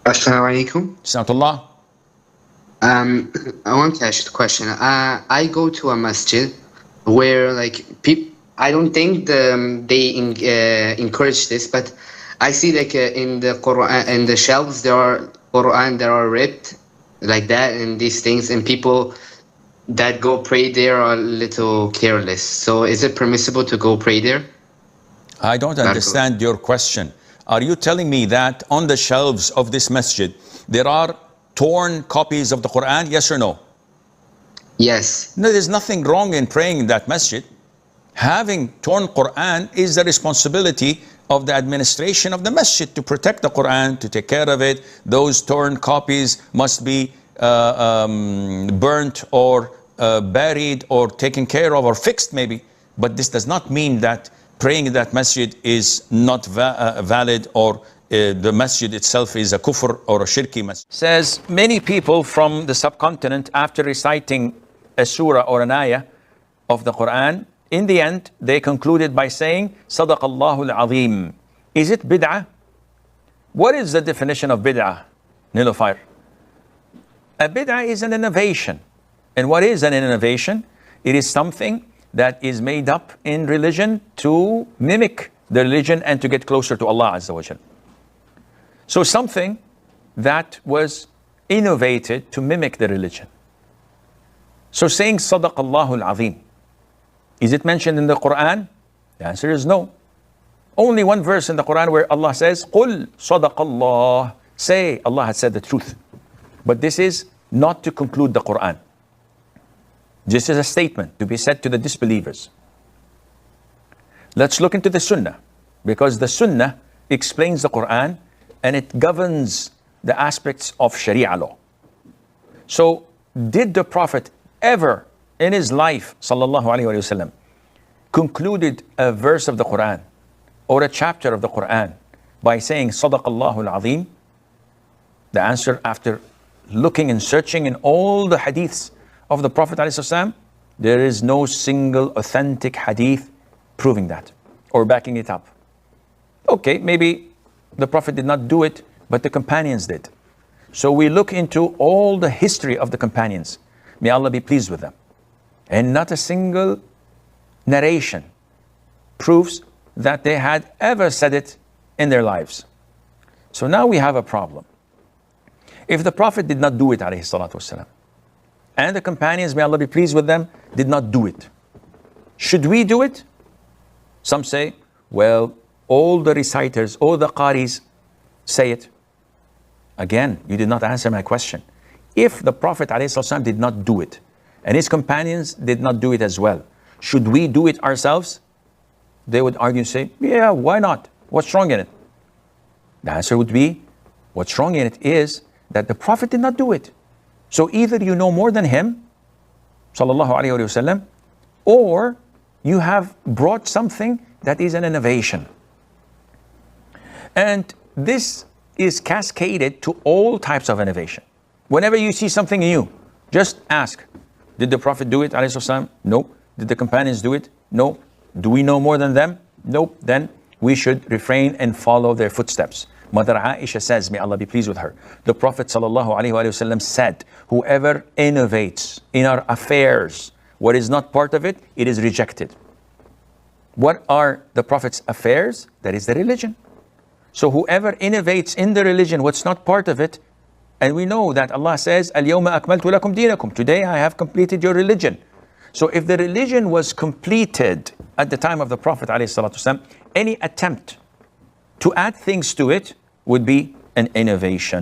Assalamu alaikum. Salatullah. I want to ask you a question. I go to a masjid where I don't think they encourage this, but I see in the Quran, in the shelves there are Quran that are ripped like that and these things, and people that go pray there are a little careless. So is it permissible to go pray there? I don't understand your question. Are you telling me that on the shelves of this masjid there are torn copies of the Quran? Yes or no? Yes. No, there's nothing wrong in praying in that masjid. Having torn Quran is the responsibility of the administration of the masjid to protect the Quran, to take care of it. Those torn copies must be burnt or buried or taken care of or fixed maybe. But this does not mean that praying in that masjid is not valid, or the masjid itself is a kufr or a shirki masjid. Says many people from the subcontinent, after reciting a surah or an ayah of the Quran, in the end they concluded by saying Sadaqallahul Azeem. Is it bid'ah? What is the definition of bid'ah, Nilofire? A bid'ah is an innovation. And what is an innovation? It is something that is made up in religion to mimic the religion and to get closer to Allah Azza wa Jal. So something that was innovated to mimic the religion. So saying Sadaqallahul Azeem, is it mentioned in the Quran? The answer is no. Only one verse in the Quran where Allah says, Qul Sadaqallah. Say Allah has said the truth. But this is not to conclude the Quran. This is a statement to be said to the disbelievers. Let's look into the Sunnah, because the Sunnah explains the Quran and it governs the aspects of Sharia law. So, did the Prophet ever in his life, sallallahu alaihi wasallam, concluded a verse of the Quran or a chapter of the Quran by saying Sadaqallahul Azeem? The answer, after looking and searching in all the hadiths of the Prophet ﷺ, there is no single authentic hadith proving that or backing it up. Okay, maybe the Prophet did not do it, but the companions did. So we look into all the history of the companions. May Allah be pleased with them. And not a single narration proves that they had ever said it in their lives. So now we have a problem. If the Prophet did not do it, alayhi salatu wasalam, and the companions, may Allah be pleased with them, did not do it, should we do it? Some say, well, all the reciters, all the qaris say it. Again, you did not answer my question. If the Prophet ﷺ did not do it, and his companions did not do it as well, should we do it ourselves? They would argue and say, yeah, why not? What's wrong in it? The answer would be, what's wrong in it is that the Prophet did not do it. So either you know more than him, sallallahu alaihi wasallam, or you have brought something that is an innovation. And this is cascaded to all types of innovation. Whenever you see something new, just ask, did the Prophet do it, alayhi wasallam? No. Did the companions do it? No. Do we know more than them? Nope. Then we should refrain and follow their footsteps. Mother Aisha says, may Allah be pleased with her, the Prophet ﷺ said, whoever innovates in our affairs, what is not part of it, it is rejected. What are the Prophet's affairs? That is the religion. So whoever innovates in the religion, what's not part of it, and we know that Allah says, Al-yawma akmaltu lakum dinakum. Today I have completed your religion. So if the religion was completed at the time of the Prophet ﷺ, any attempt to add things to it would be an innovation.